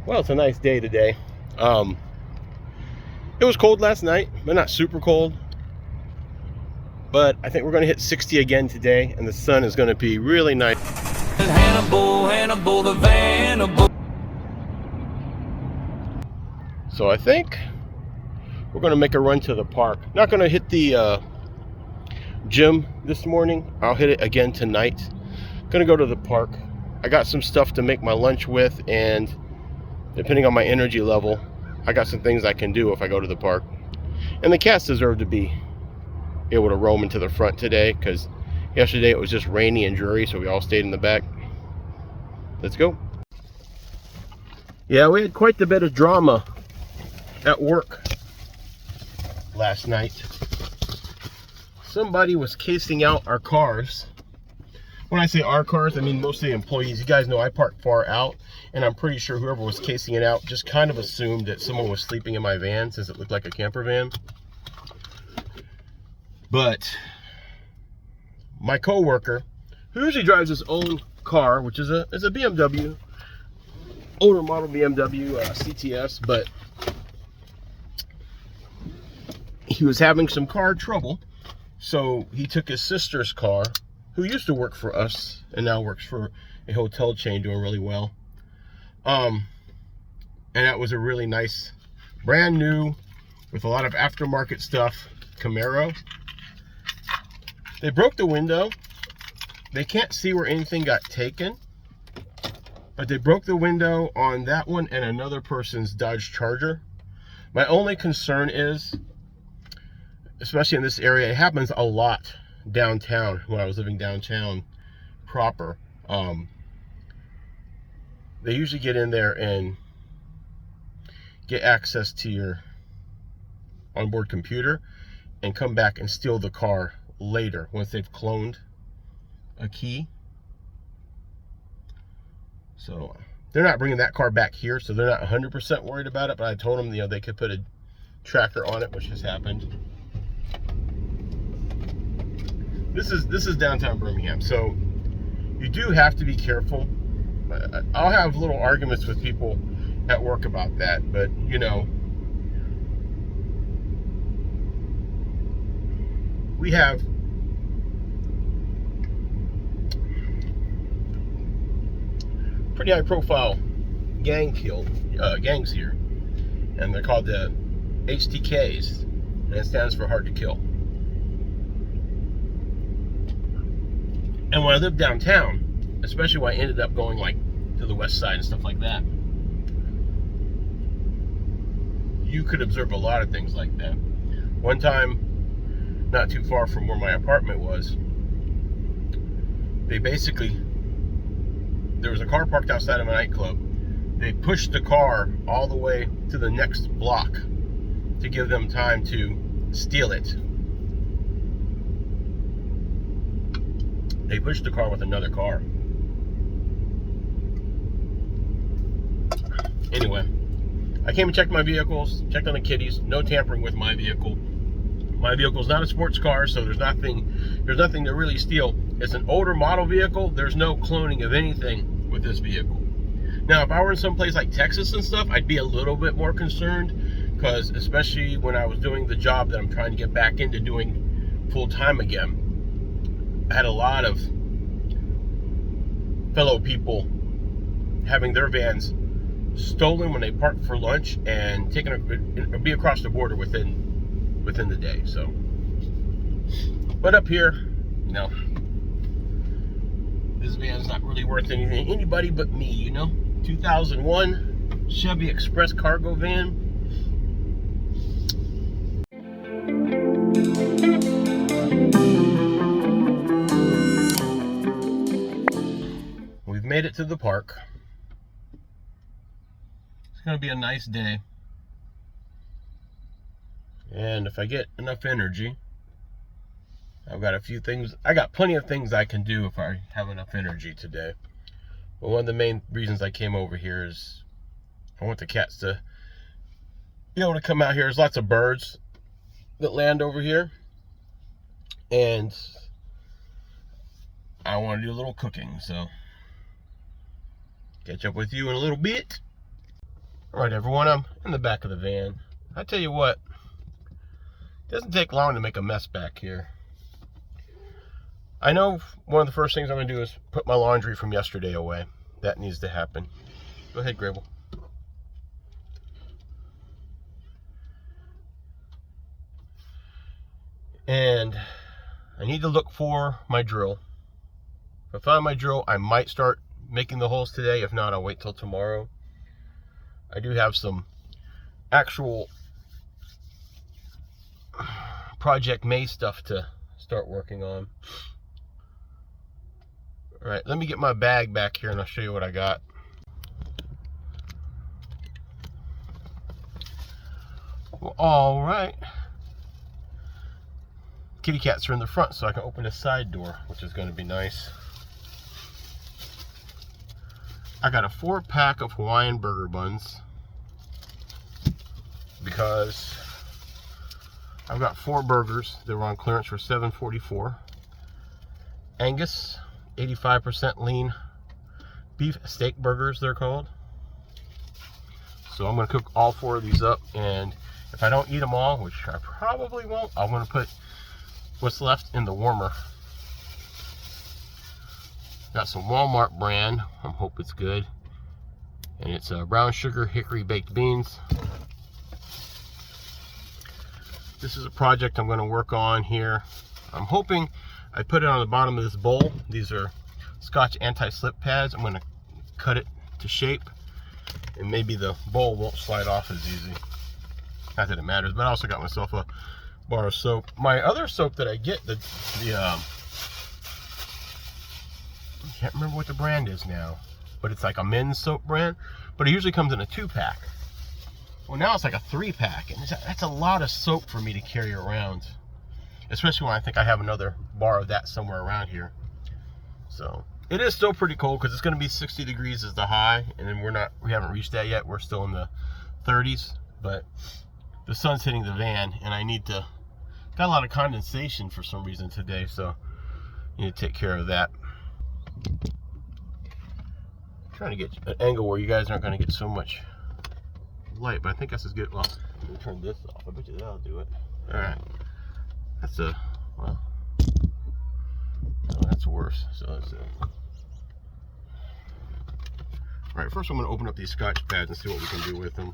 Well, it's a nice day today. It was cold last night, but not super cold. But I think we're going to hit 60 again today, and the sun is going to be really nice. Hannibal, the vanable. So I think we're going to make a run to the park. Not going to hit the gym this morning. I'll hit it again tonight. Going to go to the park. I got some stuff to make my lunch with, and depending on my energy level, I got some things I can do if I go to the park. And the cats deserve to be able to roam into the front today, because yesterday it was just rainy and dreary, so we all stayed in the back. Let's go. Yeah, we had quite a bit of drama at work last night. Somebody was casing out our cars. When I say our cars, I mean mostly employees. You guys know I park far out, and I'm pretty sure whoever was casing it out just kind of assumed that someone was sleeping in my van since it looked like a camper van. But my coworker, who usually drives his own car, which is a BMW, older model BMW CTS, but he was having some car trouble, so he took his sister's car, who used to work for us and now works for a hotel chain doing really well. And that was a really nice, brand new, with a lot of aftermarket stuff, Camaro. They broke the window. They can't see where anything got taken, but they broke the window on that one and another person's Dodge Charger. My only concern is, especially in this area, it happens a lot downtown when I was living downtown proper. They usually get in there and get access to your onboard computer and come back and steal the car later once they've cloned a key. So they're not bringing that car back here, so they're not 100% worried about it, but I told them, you know, they could put a tracker on it, which has happened. This is downtown Birmingham, so you do have to be careful. I'll have little arguments with people at work about that, but you know, we have pretty high profile gangs here, and they're called the HTKs, and it stands for hard to kill. And when I lived downtown, especially when I ended up going like to the west side and stuff like that, you could observe a lot of things like that. One time, not too far from where my apartment was, there was a car parked outside of a nightclub. They pushed the car all the way to the next block to give them time to steal it. They pushed the car with another car. Anyway, I came and checked my vehicles, checked on the kitties. No tampering with my vehicle. My vehicle is not a sports car, so there's nothing to really steal. It's an older model vehicle. There's no cloning of anything with this vehicle. Now, if I were in some place like Texas and stuff, I'd be a little bit more concerned, because especially when I was doing the job that I'm trying to get back into doing full time again, I had a lot of fellow people having their vans stolen when they parked for lunch and be across the border within the day. So, but up here, you know, this van's not really worth anything to anybody but me, you know. 2001 Chevy Express cargo van. We've made it to the park. It's going to be a nice day. And if I get enough energy, I got plenty of things I can do if I have enough energy today. But one of the main reasons I came over here is I want the cats to be able to come out here. There's lots of birds that land over here, and I want to do a little cooking, so catch up with you in a little bit. All right, everyone, I'm in the back of the van. I tell you what, it doesn't take long to make a mess back here. I know one of the first things I'm going to do is put my laundry from yesterday away. That needs to happen. Go ahead, Grable. And I need to look for my drill. If I find my drill, I might start making the holes today. If not, I'll wait till tomorrow. I do have some actual Project May stuff to start working on. All right, let me get my bag back here and I'll show you what I got. Well, all right. Kitty cats are in the front, so I can open the side door, which is going to be nice. I got a 4-pack of Hawaiian burger buns because I've got 4 burgers that were on clearance for $7.44. Angus, 85% lean beef steak burgers, they're called. So I'm going to cook all 4 of these up, and if I don't eat them all, which I probably won't, I'm going to put what's left in the warmer. Got some Walmart brand. I hope it's good. And it's brown sugar hickory baked beans. This is a project I'm going to work on here. I'm hoping I put it on the bottom of this bowl. These are Scotch anti-slip pads. I'm going to cut it to shape, and maybe the bowl won't slide off as easy. Not that it matters, but I also got myself a bar of soap. My other soap that I get, I can't remember what the brand is now, but it's like a men's soap brand, but it usually comes in a 2-pack. Well, now it's like a 3-pack, and that's a lot of soap for me to carry around, especially when I think I have another bar of that somewhere around here. So it is still pretty cold because it's going to be 60 degrees is the high, and then we haven't reached that yet. We're still in the 30s, but the sun's hitting the van, and got a lot of condensation for some reason today, so I need to take care of that. I'm trying to get an angle where you guys aren't going to get so much light, but I think that's as good. Well, let me turn this off. I bet you that'll do it. All right, well, no, that's worse. So that's all right. First, I'm going to open up these Scotch pads and see what we can do with them.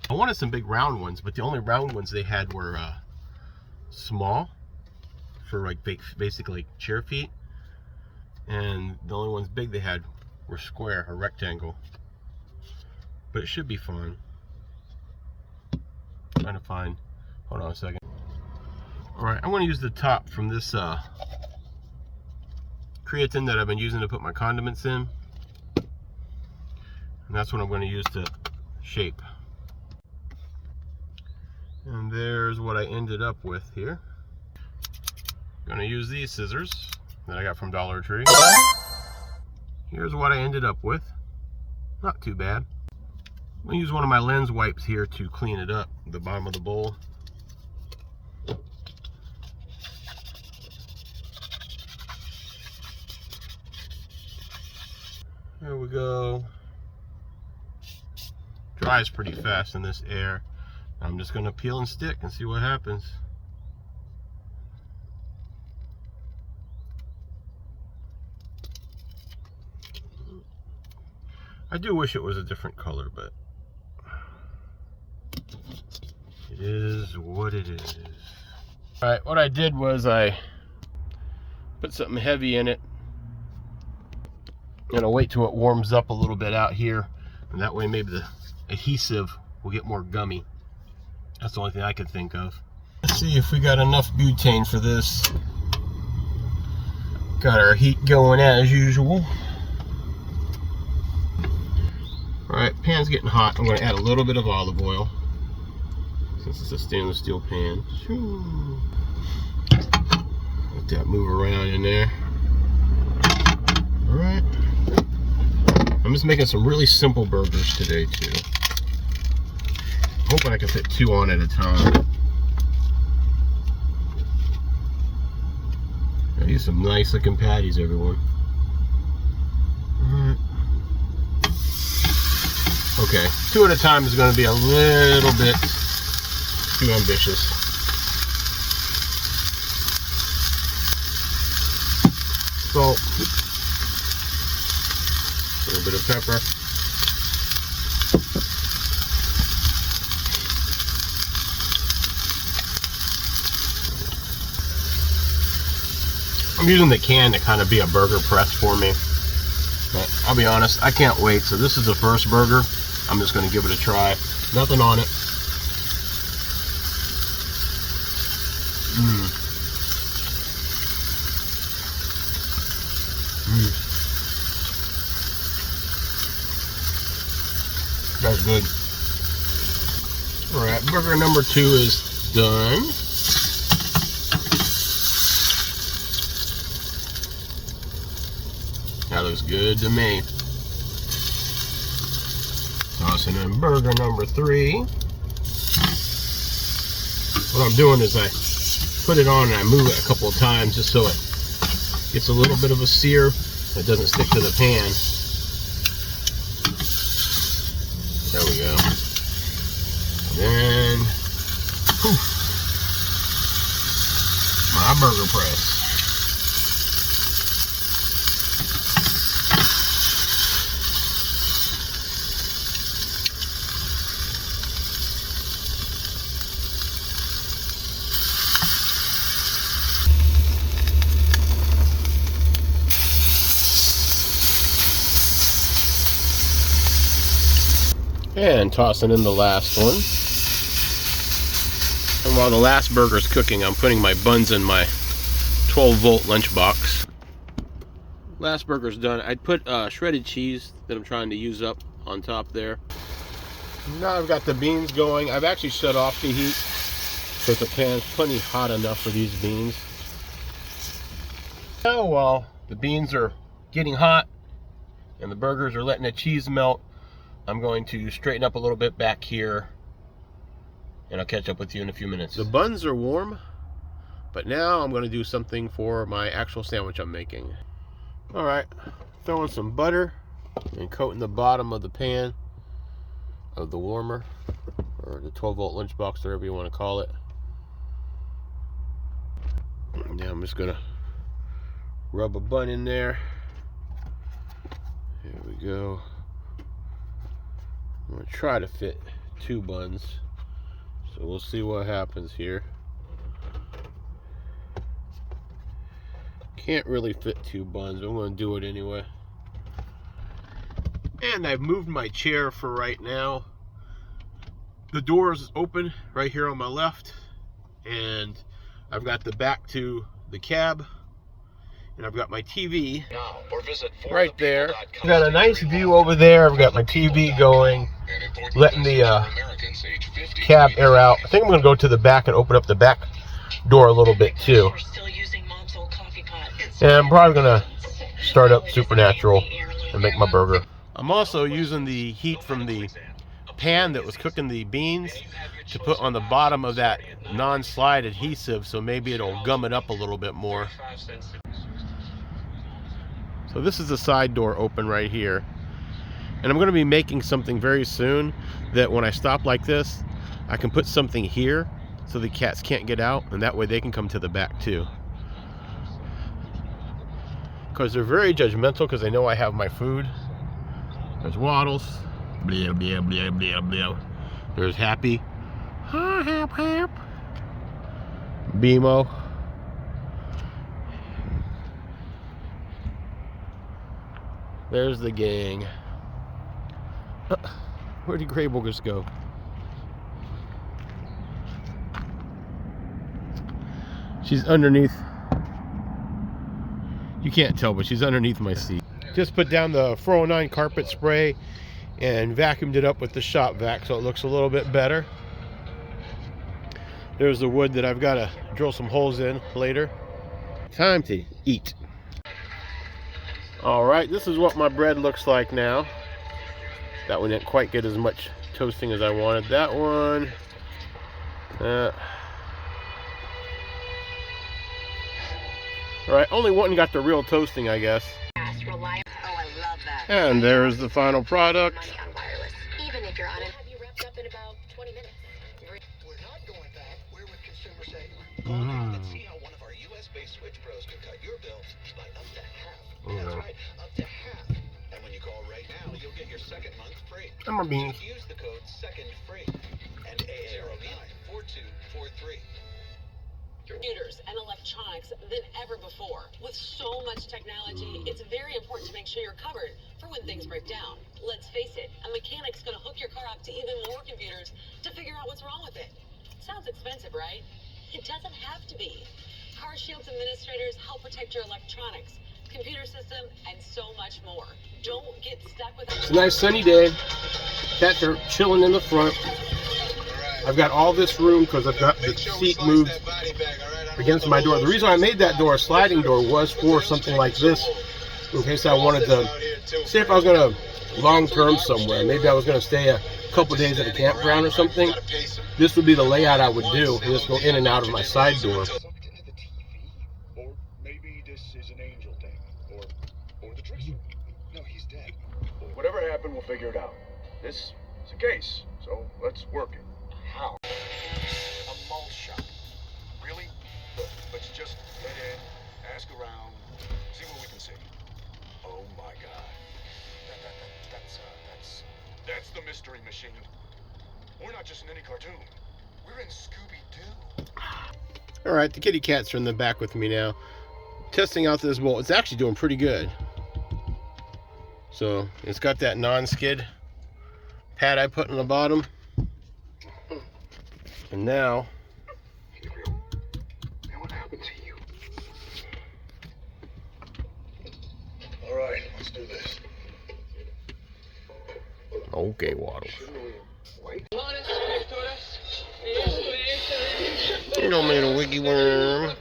I wanted some big round ones, but the only round ones they had were small, for like basically chair feet, and the only ones big they had were square or rectangle. But it should be fine. Trying to find. Hold on a second. All right, I'm going to use the top from this creatine that I've been using to put my condiments in, and that's what I'm going to use to shape. And there's what I ended up with here. I'm gonna use these scissors that I got from Dollar Tree. Here's what I ended up with. Not too bad. I'm gonna use one of my lens wipes here to clean it up, the bottom of the bowl. There we go. Dries pretty fast in this air. I'm just going to peel and stick and see what happens. I do wish it was a different color, but it is what it is. Alright, what I did was I put something heavy in it, and I'll wait till it warms up a little bit out here, and that way maybe the adhesive will get more gummy. That's the only thing I could think of. Let's see if we got enough butane for this. Got our heat going as usual. Alright, pan's getting hot. I'm going to add a little bit of olive oil, since it's a stainless steel pan. Let that move around in there. Alright. I'm just making some really simple burgers today too. Hoping I can fit 2 on at a time. These are some nice looking patties, everyone. Alright. Okay, 2 at a time is going to be a little bit too ambitious. Salt, a little bit of pepper. I'm using the can to kind of be a burger press for me. But I'll be honest, I can't wait. So this is the first burger. I'm just going to give it a try. Nothing on it. That's good. Alright, burger number 2 is done. That looks good to me. Tossing in burger number 3. What I'm doing is I put it on and I move it a couple of times just so it gets a little bit of a sear. It doesn't stick to the pan. There we go. And then, poof, my burger press. And tossing in the last one. And while the last burger's cooking, I'm putting my buns in my 12-volt lunchbox. Last burger's done. I'd put shredded cheese that I'm trying to use up on top there. Now I've got the beans going. I've actually shut off the heat, so the pan's plenty hot enough for these beans. Now while the beans are getting hot and the burgers are letting the cheese melt, I'm going to straighten up a little bit back here, and I'll catch up with you in a few minutes. The buns are warm, but now I'm going to do something for my actual sandwich I'm making. Alright, throwing some butter and coating the bottom of the pan of the warmer, or the 12-volt lunchbox, whatever you want to call it. Now I'm just going to rub a bun in there. Here we go. I'm going to try to fit 2 buns, so we'll see what happens here. Can't really fit 2 buns, but I'm going to do it anyway. And I've moved my chair for right now. The door is open right here on my left, and I've got the back to the cab, and I've got my TV right there. I've got a nice view over there. I've got my TV going, letting the cab air out. I think I'm going to go to the back and open up the back door a little bit too. And I'm probably going to start up Supernatural and make my burger. I'm also using the heat from the pan that was cooking the beans to put on the bottom of that non-slide adhesive, so maybe it'll gum it up a little bit more. So this is the side door open right here, and I'm going to be making something very soon that when I stop like this, I can put something here so the cats can't get out, and that way they can come to the back too. Because they're very judgmental because they know I have my food. There's Waddles. Blah, blah, blah, blah, blah. There's Happy. Hap, hap. BMO. There's the gang. Where did Gray Boogers go? She's underneath. You can't tell, but she's underneath my seat. Just put down the 409 carpet spray and vacuumed it up with the shop vac so it looks a little bit better. There's the wood that I've got to drill some holes in later. Time to eat. Alright, this is what my bread looks like now. That one didn't quite get as much toasting as I wanted. That one, alright, only one got the real toasting, I guess. And there's the final product. Your Honor. Have you wrapped up in about 20 minutes? We're not going back. We're with Consumer Savings. Let's see how one of our US-based Switch Pros can cut your bills by up to half. That's right, up to half. And when you call right now, you'll get your second month free. Just use the code SECONDFREE and AA094243. Computers and electronics than ever before. With so much technology, it's very important to make sure you're covered for when things break down. Let's face it, a mechanic's going to hook your car up to even more computers to figure out what's wrong with it. Sounds expensive, right? It doesn't have to be. Car Shield's administrators help protect your electronics, computer system, and so much more. Don't get stuck with... It's a nice sunny day. Cats are chilling in the front. I've got all this room because I've got the seat moved against my door. The reason I made that door a sliding door was for something like this, in case I wanted to see if I was going to long-term somewhere. Maybe I was going to stay a couple days at a campground or something. This would be the layout I would do. Just go in and out of my side door. Or maybe this is an angel thing, or the dresser. No, he's dead. Whatever happened, we'll figure it out. This is a case, so let's work it. How? A malt shop. Really? Look, let's just get in, ask around, see what we can see. Oh my God. That's the mystery machine. We're not just in any cartoon. We're in Scooby-Doo. All right, the kitty cats are in the back with me now, testing out this bolt. It's actually doing pretty good. So it's got that non-skid pad I put on the bottom. And now, what happened to you? All right, let's do this. okay, Waddle. You don't mean a wiggy worm.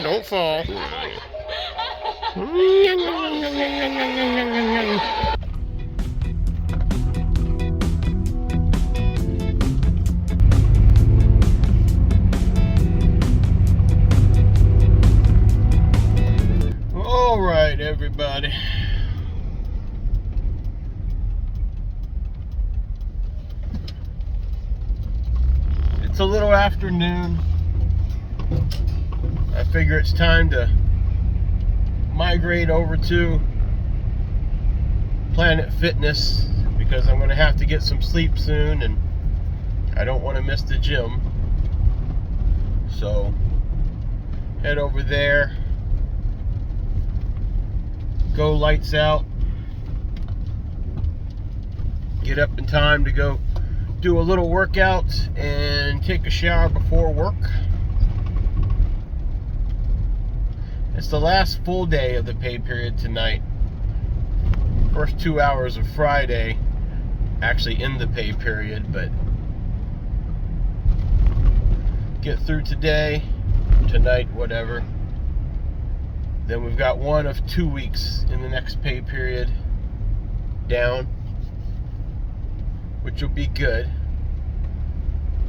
Don't fall. All right, everybody. It's a little afternoon. I figure it's time to migrate over to Planet Fitness because I'm going to have to get some sleep soon and I don't want to miss the gym. So head over there, go lights out, get up in time to go do a little workout and take a shower before work. It's the last full day of the pay period tonight. First 2 hours of Friday actually in the pay period, but get through today, tonight, whatever. Then we've got 1 of 2 weeks in the next pay period down, which will be good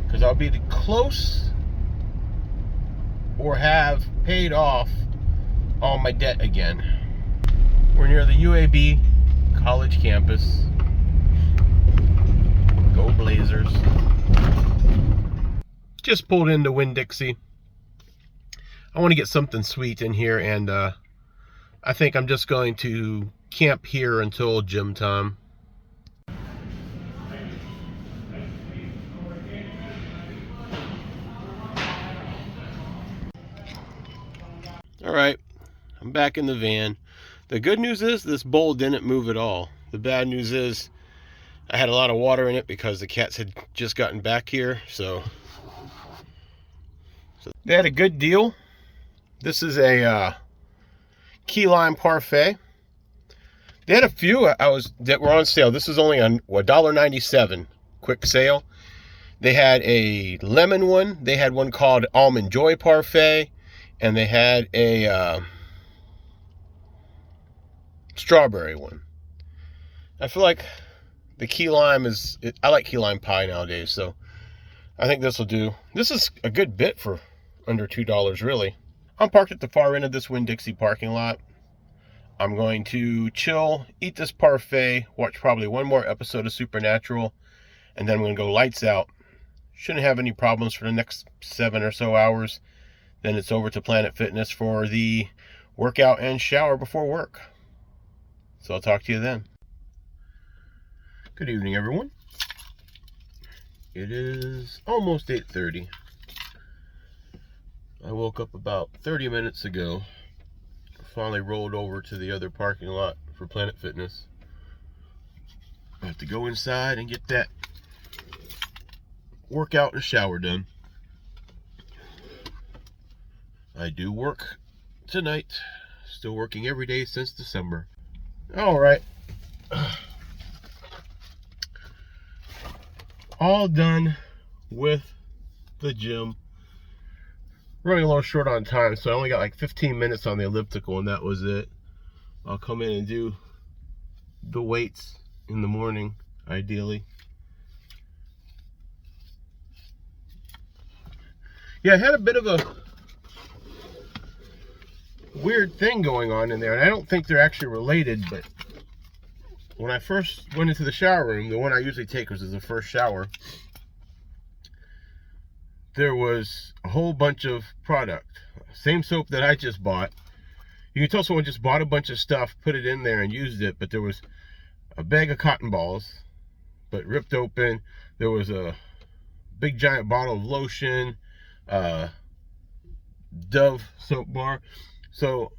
because I'll be close or have paid off all my debt again. We're near the UAB college campus. Go Blazers. Just pulled into Winn-Dixie. I want to get something sweet in here, and I think I'm just going to camp here until gym time. All right, I'm back in the van. The good news is this bowl didn't move at all. The bad news is I had a lot of water in it because the cats had just gotten back here. So they had a good deal. This is a key lime parfait. They had a few that were on sale. This is only on $1.97, quick sale. They had a lemon one. They had one called Almond Joy Parfait. And they had a strawberry one. I feel like the key lime I like key lime pie nowadays, so I think this will do. This is a good bit for under $2, really. I'm parked at the far end of this Winn-Dixie parking lot. I'm going to chill, eat this parfait, watch probably one more episode of Supernatural, and then I'm going to go lights out. Shouldn't have any problems for the next 7 or so hours. Then it's over to Planet Fitness for the workout and shower before work. So I'll talk to you then. Good evening, everyone. It is almost 8:30. I woke up about 30 minutes ago. Finally rolled over to the other parking lot for Planet Fitness. I have to go inside and get that workout and shower done. I do work tonight. Still working every day since December. Alright. All done with the gym. Running a little short on time, so I only got like 15 minutes on the elliptical, and that was it. I'll come in and do the weights in the morning, ideally. Yeah, I had a bit of a weird thing going on in there, and I don't think they're actually related, but when I first went into the shower room, the one I usually take was the first shower, there was a whole bunch of product. Same soap that I just bought. You can tell someone just bought a bunch of stuff, put it in there and used it, but there was a bag of cotton balls, but ripped open. There was a big giant bottle of lotion, Dove soap bar. So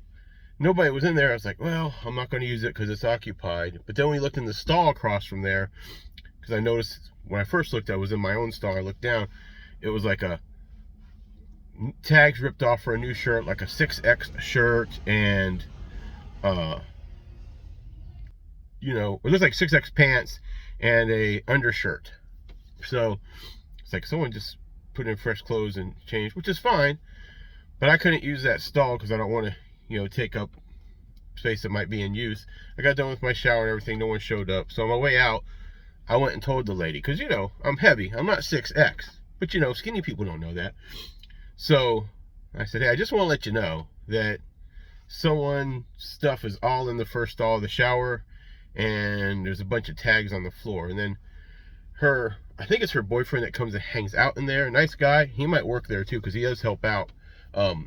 nobody was in there. I was like, well, I'm not going to use it because it's occupied. But then we looked in the stall across from there, because I noticed when I first looked, I was in my own stall. I looked down. It was like a tags ripped off for a new shirt, like a 6X shirt, and you know, it looks like 6X pants and a undershirt. So it's like someone just put in fresh clothes and changed, which is fine. But I couldn't use that stall because I don't want to, you know, take up space that might be in use. I got done with my shower and everything. No one showed up. So on my way out, I went and told the lady, because, you know, I'm heavy. I'm not 6X. But, you know, skinny people don't know that. So I said, hey, I just want to let you know that someone's stuff is all in the first stall of the shower, and there's a bunch of tags on the floor. And then I think it's her boyfriend that comes and hangs out in there. Nice guy. He might work there too, because he does help out.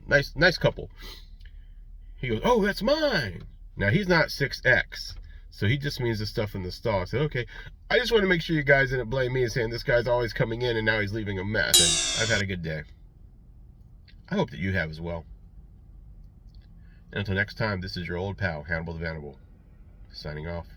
Nice couple. He goes, oh, that's mine. Now, he's not 6X. So he just means the stuff in the stall. I said, okay. I just want to make sure you guys didn't blame me and saying this guy's always coming in and now he's leaving a mess. And I've had a good day. I hope that you have as well. And until next time, this is your old pal, Hannibal the Vanable, signing off.